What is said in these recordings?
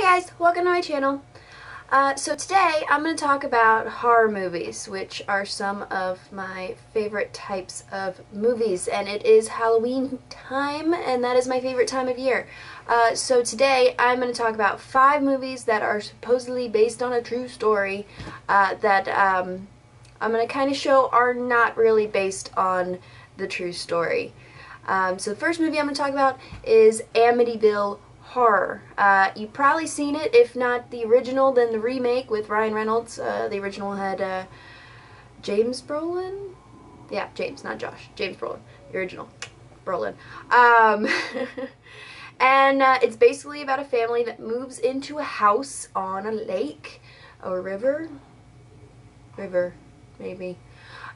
Hi guys, welcome to my channel. So today I'm going to talk about horror movies, which are some of my favorite types of movies, and it is Halloween time, and that is my favorite time of year. So today I'm going to talk about 5 movies that are supposedly based on a true story that I'm going to kind of show are not really based on the true story. So the first movie I'm going to talk about is Amityville Horror. You've probably seen it, if not the original, then the remake with Ryan Reynolds. The original had James Brolin? Yeah, James, not Josh. James Brolin. The original. Brolin. And it's basically about a family that moves into a house on a lake or river. River, maybe.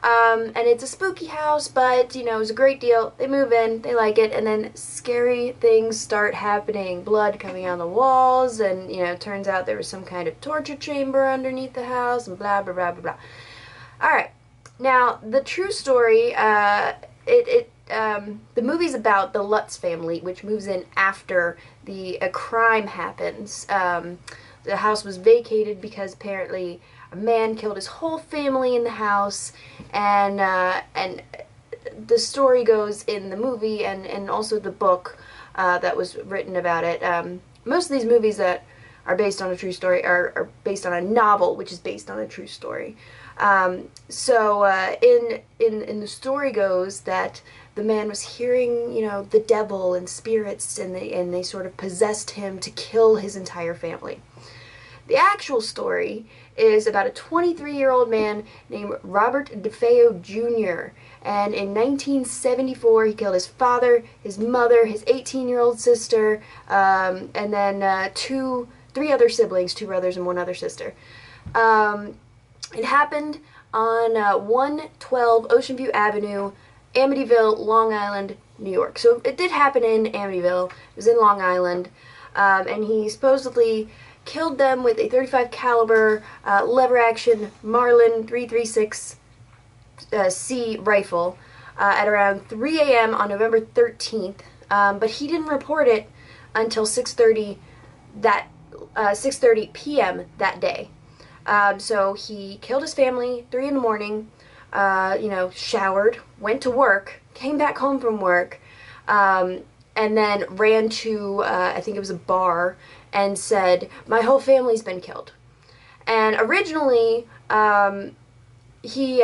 And it's a spooky house, but, you know, it's a great deal. They move in, they like it, and then scary things start happening. Blood coming on the walls, and, you know, it turns out there was some kind of torture chamber underneath the house, and blah, blah, blah, blah, blah. Alright, now, the true story, the movie's about the Lutz family, which moves in after a crime happens. The house was vacated because apparently a man killed his whole family in the house, and the story goes in the movie and also the book that was written about it. Most of these movies that are based on a true story are based on a novel, which is based on a true story. So in the story goes that the man was hearing, you know, the devil and spirits, and they sort of possessed him to kill his entire family. The actual story is about a 23-year-old man named Robert DeFeo Jr. And in 1974, he killed his father, his mother, his 18-year-old sister, and then 3 other siblings, 2 brothers and 1 other sister. It happened on 112 Ocean View Avenue, Amityville, Long Island, New York. So it did happen in Amityville. It was in Long Island, and he supposedly killed them with a .35 caliber lever-action Marlin 336 C rifle at around 3 a.m. on November 13th, but he didn't report it until 6:30 p.m. that day. So he killed his family 3 in the morning, you know, showered, went to work, came back home from work, and then ran to, I think it was a bar, and said, "My whole family's been killed." And originally, he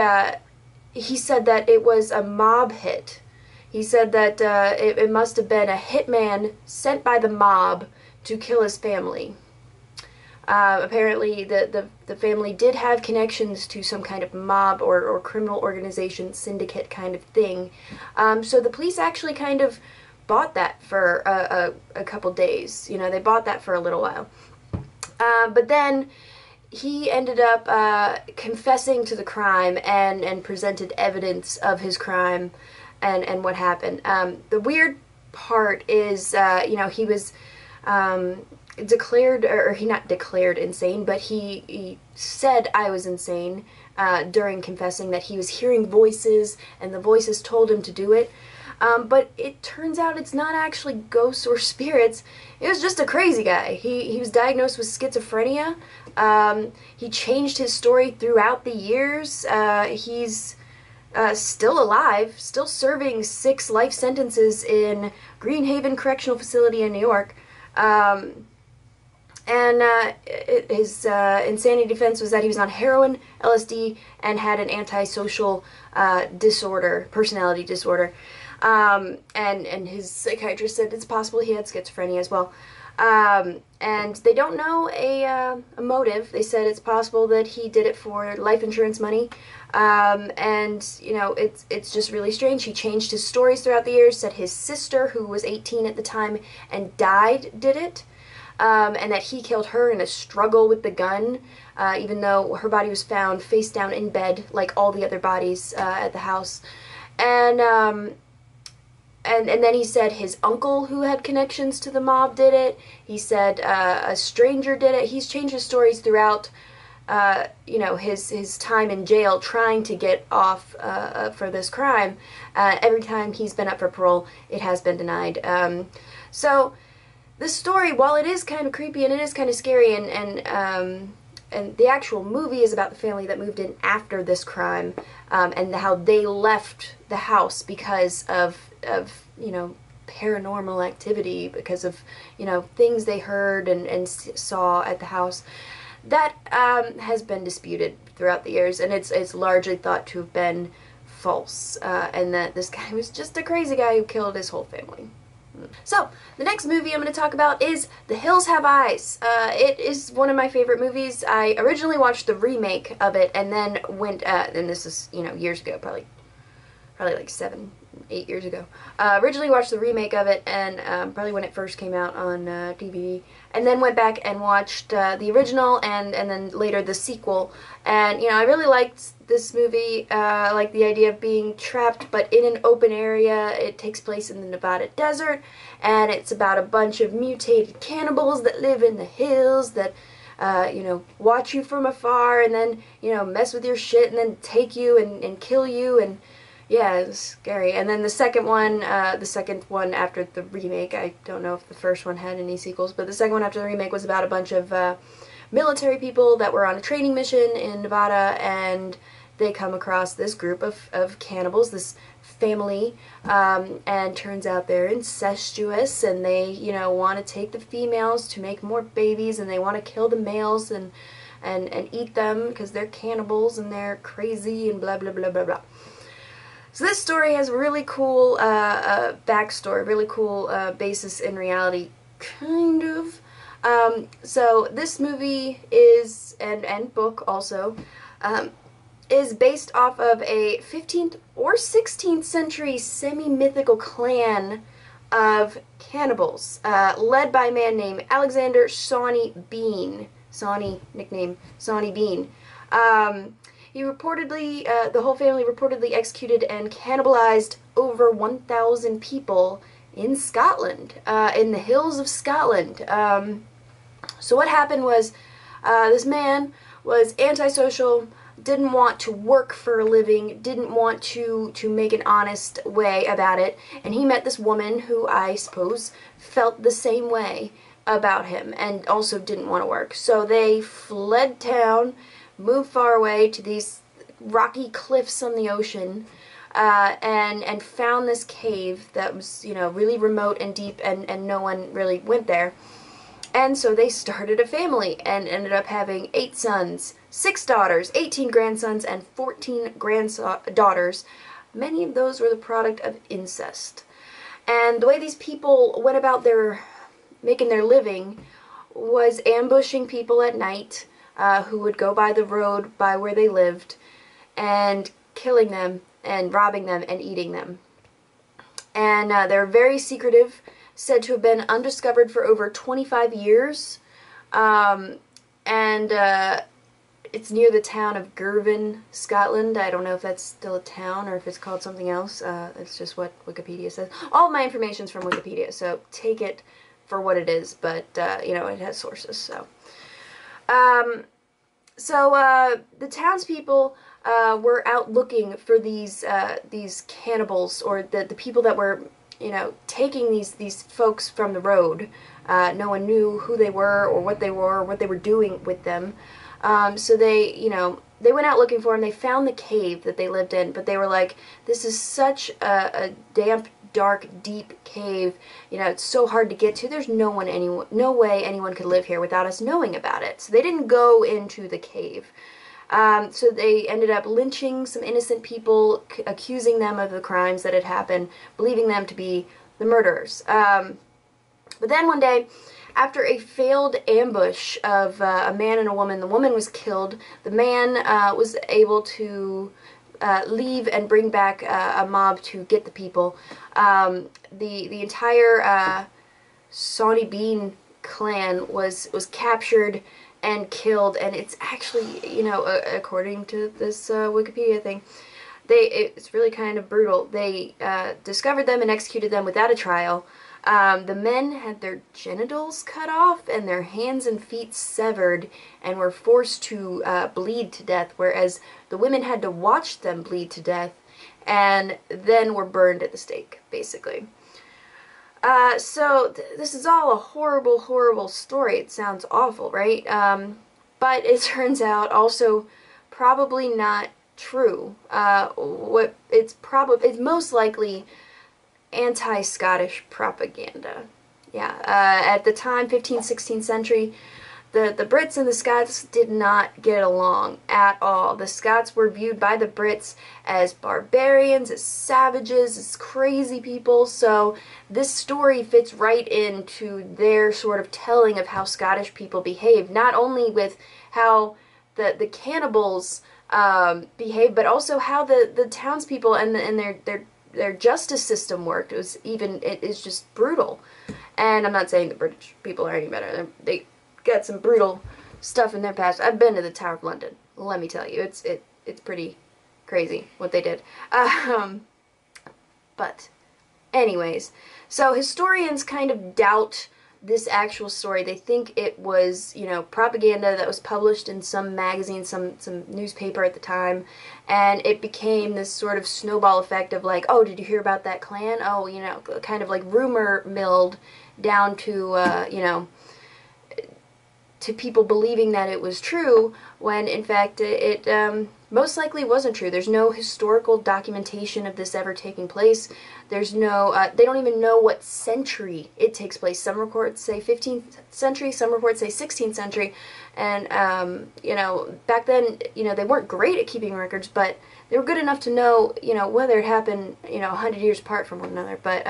said that it was a mob hit. He said that it must have been a hitman sent by the mob to kill his family. Apparently, the family did have connections to some kind of mob or criminal organization, syndicate kind of thing. So the police actually kind of bought that for a couple days. You know, they bought that for a little while. But then he ended up confessing to the crime and presented evidence of his crime and what happened. The weird part is, you know, he was declared, or he not declared insane, but he said I was insane during confessing, that he was hearing voices and the voices told him to do it. But it turns out it's not actually ghosts or spirits. It was just a crazy guy. He was diagnosed with schizophrenia. He changed his story throughout the years. He's still alive, still serving 6 life sentences in Greenhaven Correctional Facility in New York. His insanity defense was that he was on heroin, LSD, and had an antisocial disorder, personality disorder. And his psychiatrist said it's possible he had schizophrenia as well. And they don't know a motive. They said it's possible that he did it for life insurance money. And, you know, it's just really strange. He changed his stories throughout the years, said his sister, who was 18 at the time and died, did it. And that he killed her in a struggle with the gun, even though her body was found face down in bed like all the other bodies at the house. And then he said his uncle, who had connections to the mob, did it. He said a stranger did it. He's changed his stories throughout, you know, his time in jail trying to get off for this crime. Every time he's been up for parole, it has been denied. So this story, while it is kind of creepy and it is kind of scary, and the actual movie is about the family that moved in after this crime, and how they left the house because of you know, paranormal activity, because of, you know, things they heard and saw at the house. That has been disputed throughout the years, and it's largely thought to have been false, and that this guy was just a crazy guy who killed his whole family. So, the next movie I'm going to talk about is The Hills Have Eyes. It is one of my favorite movies. I originally watched the remake of it, and then went, and this is, you know, years ago, probably like 7, 8 years ago. Originally watched the remake of it, and probably when it first came out on DVD, and then went back and watched the original, and then later the sequel. And, you know, I really liked this movie. I like the idea of being trapped, but in an open area. It takes place in the Nevada desert, and it's about a bunch of mutated cannibals that live in the hills that, you know, watch you from afar, and then, you know, mess with your shit, and then take you and kill you, and yeah, it was scary. And then the second one after the remake, I don't know if the first one had any sequels, but the second one after the remake was about a bunch of military people that were on a training mission in Nevada, and they come across this group of cannibals, this family, and turns out they're incestuous, and they, you know, want to take the females to make more babies, and they want to kill the males and eat them because they're cannibals and they're crazy and blah blah blah blah blah. So this story has a really cool backstory, really cool basis in reality, kind of. So this movie is, and book also, is based off of a 15th or 16th century semi-mythical clan of cannibals, led by a man named Alexander Sawney Bean. Sawney, nickname Sawney Bean. He reportedly, the whole family reportedly executed and cannibalized over 1,000 people in Scotland, in the hills of Scotland. So what happened was, this man was antisocial, didn't want to work for a living, didn't want to make an honest way about it, and he met this woman who I suppose felt the same way about him and also didn't want to work. So they fled town, moved far away to these rocky cliffs on the ocean, and found this cave that was, you know, really remote and deep, and no one really went there. And so they started a family and ended up having 8 sons, 6 daughters, 18 grandsons, and 14 granddaughters. Many of those were the product of incest. And the way these people went about making their living was ambushing people at night, who would go by the road by where they lived, and killing them and robbing them and eating them. And they're very secretive, said to have been undiscovered for over 25 years, and it's near the town of Girvan, Scotland. I don't know if that's still a town or if it's called something else. That's just what Wikipedia says. All of my information's from Wikipedia, so take it for what it is, but you know, it has sources, so. The townspeople were out looking for these cannibals, or the people that were, you know, taking these folks from the road. No one knew who they were or what they were doing with them. So they, you know, they went out looking for them. They found the cave that they lived in, but they were like, this is such a damp, dark, deep cave. You know, it's so hard to get to. There's no way anyone could live here without us knowing about it. So they didn't go into the cave. So they ended up lynching some innocent people, accusing them of the crimes that had happened, believing them to be the murderers. But then one day, after a failed ambush of a man and a woman, the woman was killed. The man was able to leave and bring back a mob to get the people. The entire Sawney Bean clan was captured and killed, and it's actually, you know, according to this Wikipedia thing, it's really kind of brutal. They discovered them and executed them without a trial. The men had their genitals cut off and their hands and feet severed and were forced to bleed to death, whereas the women had to watch them bleed to death and then were burned at the stake, basically. This is all a horrible, horrible story. It sounds awful, right? But it turns out also probably not true. It's most likely anti-Scottish propaganda. Yeah, at the time, 15th, 16th century, the Brits and the Scots did not get along at all. The Scots were viewed by the Brits as barbarians, as savages, as crazy people, so this story fits right into their sort of telling of how Scottish people behave, not only with how the cannibals behaved, but also how the townspeople and their justice system worked. It is just brutal. And I'm not saying the British people are any better. They got some brutal stuff in their past. I've been to the Tower of London. Let me tell you, it's pretty crazy what they did. But anyways, so historians kind of doubt this actual story. They think it was, propaganda that was published in some magazine, some newspaper at the time, and it became this sort of snowball effect of like, oh, did you hear about that clan? Oh, kind of like rumor milled down to, to people believing that it was true, when in fact it most likely wasn't true. There's no historical documentation of this ever taking place. There's no, they don't even know what century it takes place. Some reports say 15th century, some reports say 16th century, and, back then, they weren't great at keeping records, but they were good enough to know, whether it happened, 100 years apart from one another. But,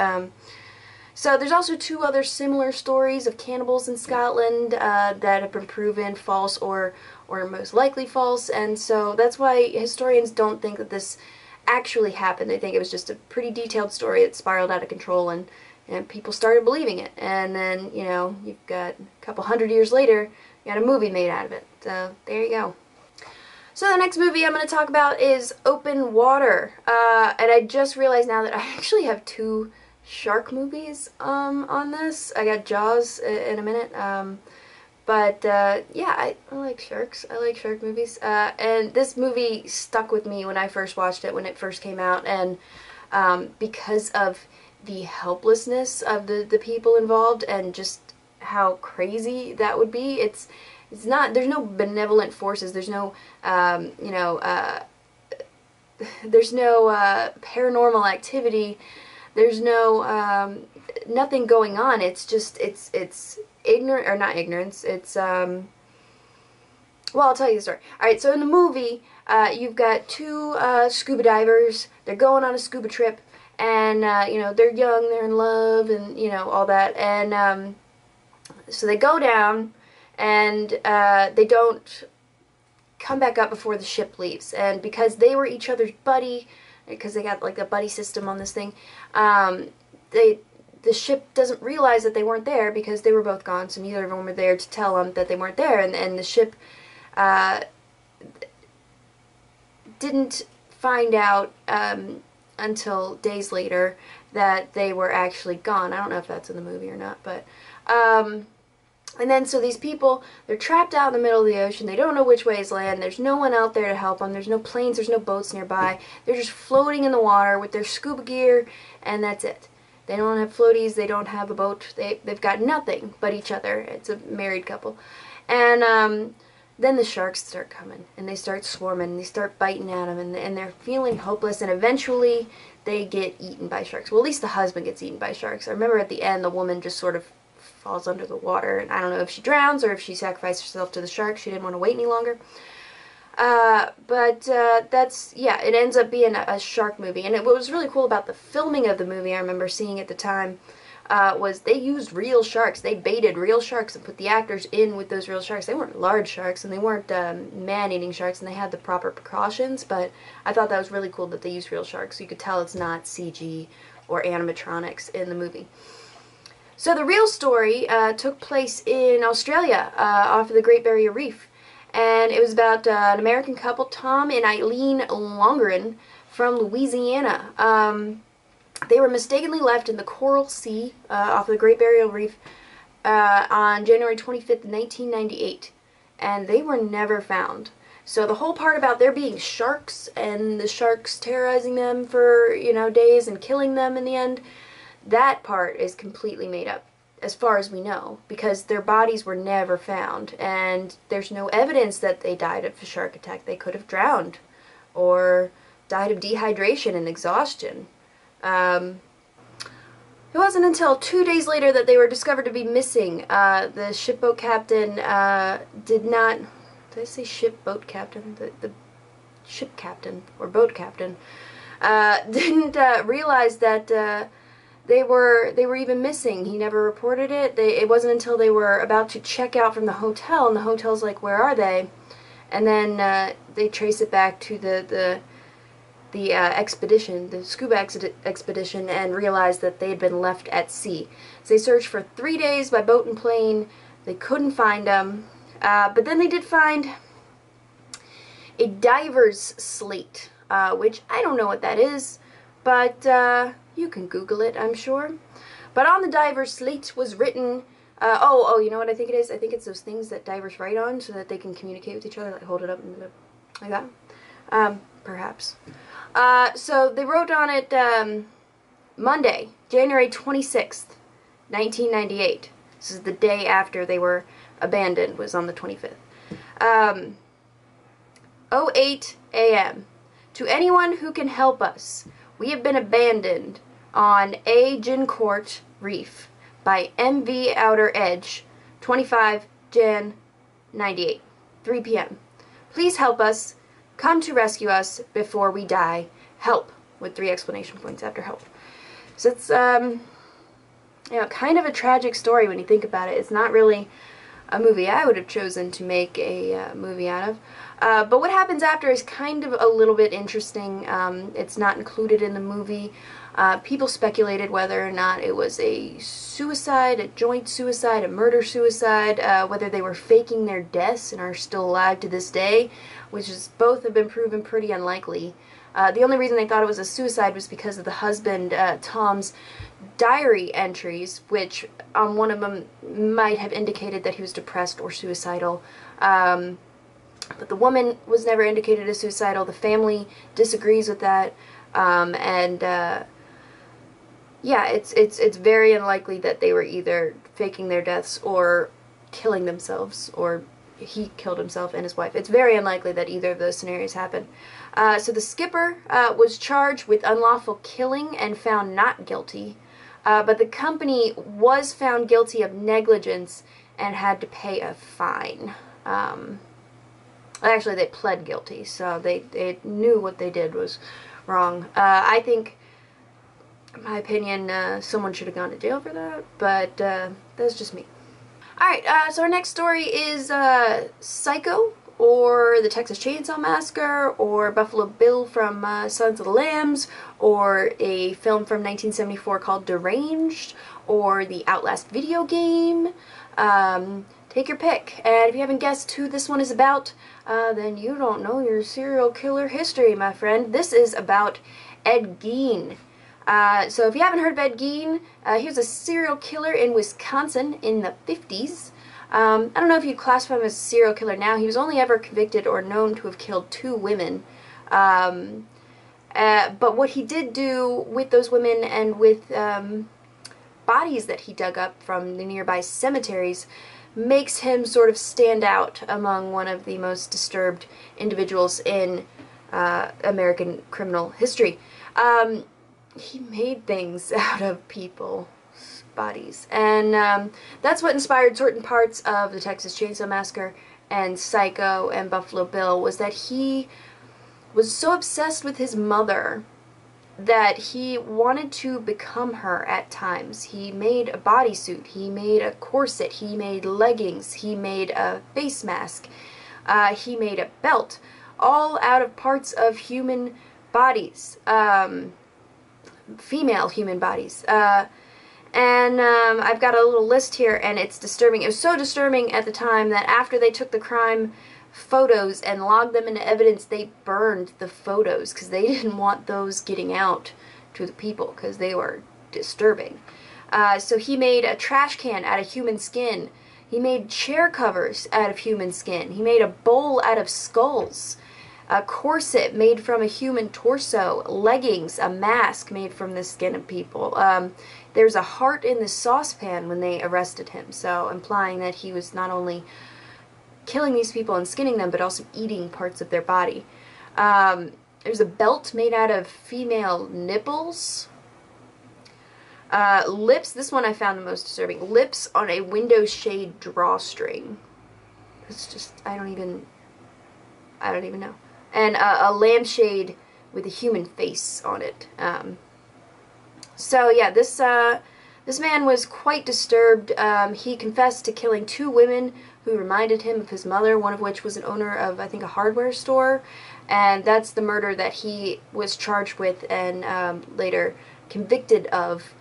so there's also two other similar stories of cannibals in Scotland that have been proven false or most likely false, and so that's why historians don't think that this actually happened. They think it was just a pretty detailed story that spiraled out of control, and people started believing it. And then, you've got a couple hundred years later, you got a movie made out of it. So there you go. So the next movie I'm going to talk about is Open Water. And I just realized now that I actually have two shark movies on this. I got Jaws in a minute. Yeah, I like sharks. I like shark movies. And this movie stuck with me when I first watched it, when it first came out, and because of the helplessness of the people involved and just how crazy that would be. It's not, there's no benevolent forces, there's no, there's no paranormal activity, there's no, nothing going on. It's just, it's ignorant, or not ignorance, it's, well, I'll tell you the story. Alright, so in the movie, you've got two scuba divers. They're going on a scuba trip, and, they're young, they're in love, and, all that, and, so they go down, and they don't come back up before the ship leaves, and because they were each other's buddy, because they got, like, a buddy system on this thing, the ship doesn't realize that they weren't there because they were both gone, so neither of them were there to tell them that they weren't there, and the ship didn't find out until days later that they were actually gone. I don't know if that's in the movie or not, but and then so these people, they're trapped out in the middle of the ocean. They don't know which way is land. There's no one out there to help them. There's no planes, there's no boats nearby. They're just floating in the water with their scuba gear, and that's it. They don't have floaties, they don't have a boat, they've got nothing but each other. It's a married couple. And then the sharks start coming, and they start swarming, and they start biting at them, and they're feeling hopeless, and eventually they get eaten by sharks. Well, at least the husband gets eaten by sharks. I remember at the end, the woman just sort of falls under the water, and I don't know if she drowns or if she sacrificed herself to the shark. She didn't want to wait any longer. That's, yeah, it ends up being a shark movie. And what was really cool about the filming of the movie, I remember seeing at the time, was they used real sharks. They baited real sharks and put the actors in with those real sharks. They weren't large sharks, and they weren't man-eating sharks, and they had the proper precautions, but I thought that was really cool that they used real sharks, so you could tell it's not CG or animatronics in the movie. So the real story took place in Australia, off of the Great Barrier Reef. And it was about an American couple, Tom and Eileen Longerin, from Louisiana. They were mistakenly left in the Coral Sea off the Great Barrier Reef on January 25th, 1998. And they were never found. So the whole part about there being sharks and the sharks terrorizing them for, days and killing them in the end, that part is completely made up, as far as we know, because their bodies were never found, and there's no evidence that they died of a shark attack. They could have drowned, or died of dehydration and exhaustion. It wasn't until 2 days later that they were discovered to be missing. The shipboat captain did not... Did I say shipboat captain? The ship captain, or boat captain, didn't realize that they were even missing. He never reported it. It wasn't until they were about to check out from the hotel, and the hotel's like, where are they? And then they trace it back to the expedition, the scuba expedition, and realized that they had been left at sea. So they searched for 3 days by boat and plane. They couldn't find them. But then they did find a diver's slate, which I don't know what that is, but you can Google it, I'm sure. But on the diver's slate was written, oh, you know what I think it is? I think it's those things that divers write on so that they can communicate with each other, like hold it up and like that. Perhaps. So they wrote on it Monday, January 26th, 1998. This is the day after they were abandoned, was on the 25th. 08 a.m. To anyone who can help us, we have been abandoned on Agincourt Reef by MV Outer Edge, 25 Jan 98, 3 p.m. Please help us. Come to rescue us before we die. Help, with 3 exclamation points after help. So it's, you know, kind of a tragic story when you think about it. It's not really a movie I would have chosen to make a movie out of. But what happens after is kind of a little bit interesting. It's not included in the movie. People speculated whether or not it was a suicide, a joint suicide, a murder-suicide, whether they were faking their deaths and are still alive to this day, which is both have been proven pretty unlikely. The only reason they thought it was a suicide was because of the husband, Tom's diary entries, which on one of them might have indicated that he was depressed or suicidal. But the woman was never indicated as suicidal. The family disagrees with that. Yeah, it's very unlikely that they were either faking their deaths or killing themselves, or he killed himself and his wife. It's very unlikely that either of those scenarios happened. So the skipper was charged with unlawful killing and found not guilty, but the company was found guilty of negligence and had to pay a fine. Actually, they pled guilty, so they knew what they did was wrong. I think, in my opinion, someone should have gone to jail for that, but that's just me. Alright, so our next story is Psycho, or the Texas Chainsaw Massacre, or Buffalo Bill from Silence of the Lambs, or a film from 1974 called Deranged, or the Outlast video game. Take your pick. And if you haven't guessed who this one is about, then you don't know your serial killer history, my friend. This is about Ed Gein. So if you haven't heard of Ed Gein, he was a serial killer in Wisconsin in the 50s. I don't know if you classify him as a serial killer now. He was only ever convicted or known to have killed 2 women. But what he did do with those women and with bodies that he dug up from the nearby cemeteries makes him sort of stand out among one of the most disturbed individuals in American criminal history. He made things out of people's bodies, and that's what inspired certain parts of the Texas Chainsaw Massacre and Psycho and Buffalo Bill, was that he was so obsessed with his mother that he wanted to become her at times. He made a bodysuit, he made a corset, he made leggings, he made a face mask, he made a belt, all out of parts of human bodies, female human bodies. And I've got a little list here, and it's disturbing. It was so disturbing at the time that after they took the crime photos and logged them into evidence, they burned the photos because they didn't want those getting out to the people because they were disturbing. So he made a trash can out of human skin. He made chair covers out of human skin. He made a bowl out of skulls. a corset made from a human torso, leggings, a mask made from the skin of people. There's a heart in the saucepan when they arrested him, so implying that he was not only killing these people and skinning them, but also eating parts of their body. There's a belt made out of female nipples. Lips, this one I found the most disturbing. Lips on a window shade drawstring. It's just, I don't even know. And a lampshade with a human face on it. So yeah, this man was quite disturbed. He confessed to killing 2 women who reminded him of his mother, one of which was an owner of, I think, a hardware store. And that's the murder that he was charged with and later convicted of.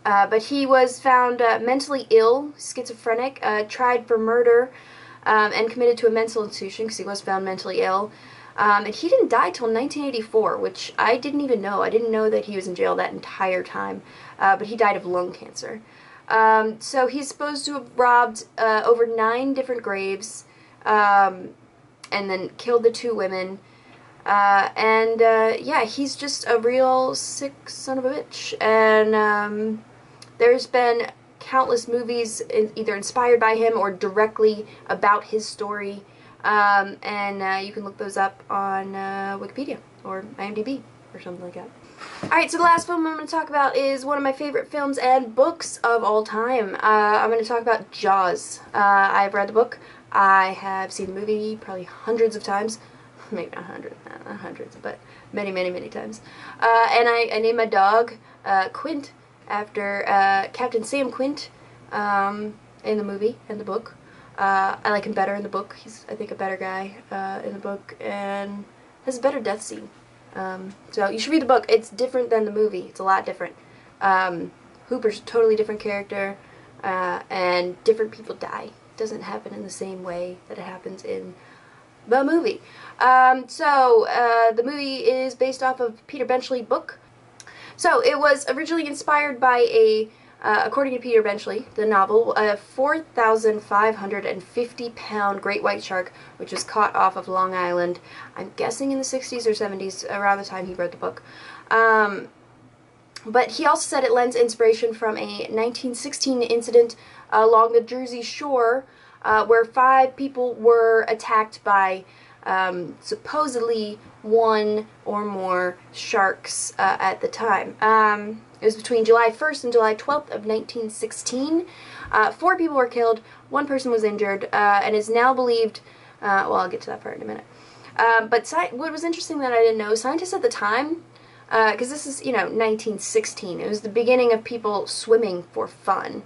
But he was found mentally ill, schizophrenic, tried for murder, and committed to a mental institution because he was found mentally ill. And he didn't die till 1984, which I didn't even know. I didn't know that he was in jail that entire time. But he died of lung cancer. So he's supposed to have robbed over 9 different graves, and then killed the 2 women. Yeah, he's just a real sick son of a bitch. And there's been countless movies either inspired by him or directly about his story. You can look those up on Wikipedia or IMDb or something like that. Alright, so the last film I'm going to talk about is one of my favorite films and books of all time. I'm going to talk about Jaws. I've read the book. I have seen the movie probably hundreds of times. Maybe not hundreds, but many, many, many times. And I named my dog Quint after Captain Sam Quint in the movie and the book. I like him better in the book. He's, I think, a better guy in the book and has a better death scene. So you should read the book. It's different than the movie. It's a lot different. Hooper's a totally different character, and different people die. It doesn't happen in the same way that it happens in the movie. The movie is based off of Peter Benchley book. So it was originally inspired by a, according to Peter Benchley, the novel, a 4,550-pound great white shark, which was caught off of Long Island, I'm guessing in the 60s or 70s, around the time he wrote the book. But he also said it lends inspiration from a 1916 incident along the Jersey Shore, where 5 people were attacked by supposedly 1 or more sharks at the time. It was between July 1st and July 12th of 1916. 4 people were killed, 1 person was injured, and is now believed, well, I'll get to that part in a minute. But what was interesting that I didn't know, scientists at the time, because this is, 1916, it was the beginning of people swimming for fun.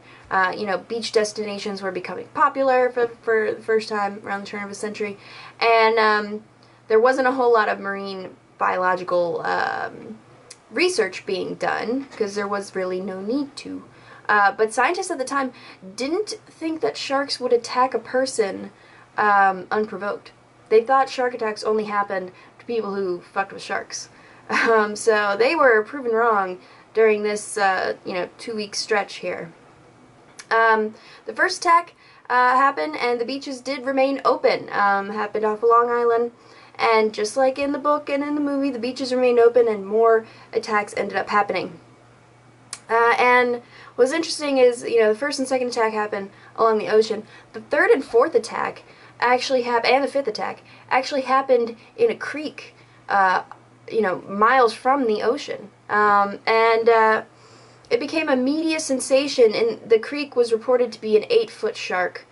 Beach destinations were becoming popular for the first time around the turn of the century, and there wasn't a whole lot of marine biological research being done, because there was really no need to. But scientists at the time didn't think that sharks would attack a person unprovoked. They thought shark attacks only happened to people who fucked with sharks. So they were proven wrong during this, 2-week stretch here. The first attack happened, and the beaches did remain open. Happened off of Long Island, and just like in the book and in the movie, the beaches remained open, and more attacks ended up happening. And what's interesting is, the first and second attack happened along the ocean. The third and fourth attack actually happened, and the fifth attack actually happened in a creek, miles from the ocean. It became a media sensation, and the creek was reported to be an 8-foot shark.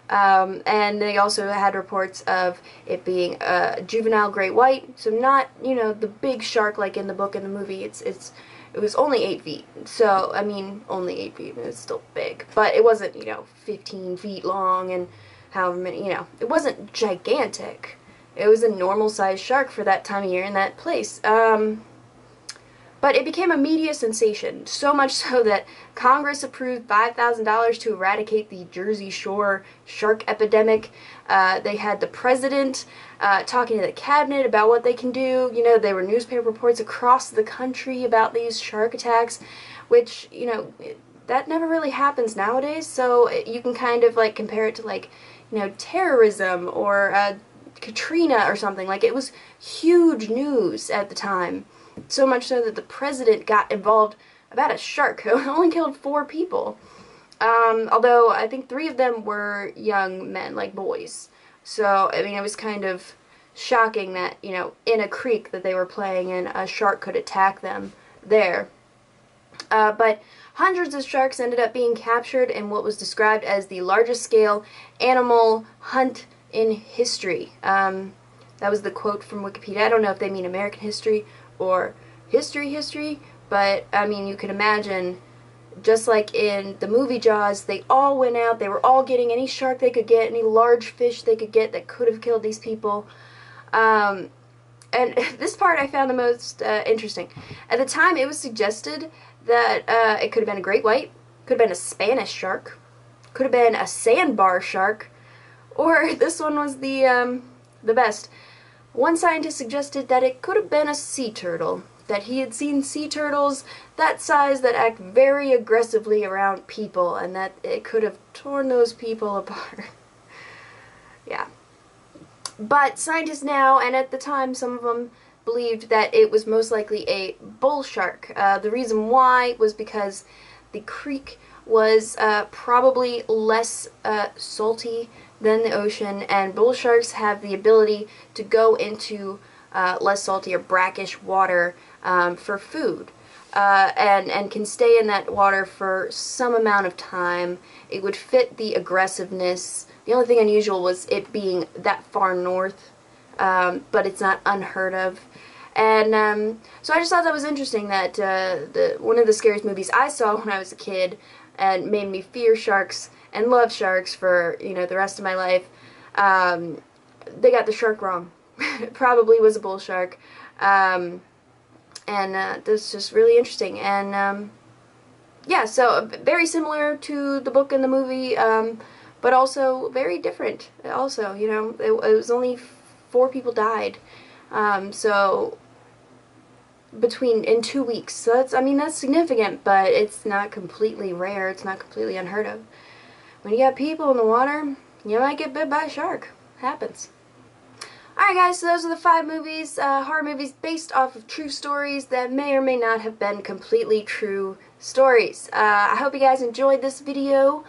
And they also had reports of it being a juvenile great white, so not, the big shark like in the book and the movie. It was only 8 feet, so, only 8 feet, and it's still big. But it wasn't, 15 feet long and however many, it wasn't gigantic. It was a normal-sized shark for that time of year in that place. But it became a media sensation, so much so that Congress approved $5,000 to eradicate the Jersey Shore shark epidemic. They had the president talking to the cabinet about what they can do. There were newspaper reports across the country about these shark attacks, which, that never really happens nowadays, so you can kind of, compare it to, terrorism or Katrina or something. Like, it was huge news at the time. So much so that the president got involved about a shark who only killed 4 people. Although I think 3 of them were young men, like boys. So, I mean, it was kind of shocking that, you know, in a creek that they were playing in, a shark could attack them there. But hundreds of sharks ended up being captured in what was described as the largest scale animal hunt in history. That was the quote from Wikipedia. I don't know if they mean American history or history, but I mean, you can imagine, just like in the movie Jaws, they all went out, they were all getting any shark they could get, any large fish they could get that could have killed these people. And this part I found the most interesting. At the time, it was suggested that it could have been a great white, could have been a Spanish shark, could have been a sandbar shark, or this one was the best. One scientist suggested that it could have been a sea turtle, that he had seen sea turtles that size that act very aggressively around people, and that it could have torn those people apart. Yeah. But scientists now, and at the time some of them, believed that it was most likely a bull shark. The reason why was because the creek was probably less salty than the ocean, and bull sharks have the ability to go into less salty or brackish water for food, and can stay in that water for some amount of time. It would fit the aggressiveness. The only thing unusual was it being that far north, but it's not unheard of. And so I just thought that was interesting that one of the scariest movies I saw when I was a kid and made me fear sharks and love sharks for, you know, the rest of my life, they got the shark wrong. It probably was a bull shark. And that's just really interesting. And yeah, so very similar to the book and the movie, but also very different. Also, you know, it was only 4 people died. So in 2 weeks. So that's, I mean, that's significant, but it's not completely rare. It's not completely unheard of. When you got people in the water, you might get bit by a shark. Happens. Alright guys, so those are the 5 movies, horror movies based off of true stories that may or may not have been completely true stories. I hope you guys enjoyed this video.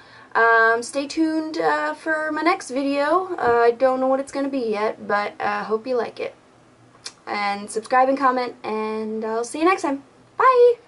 Stay tuned for my next video. I don't know what it's going to be yet, but I hope you like it. And subscribe and comment, and I'll see you next time. Bye!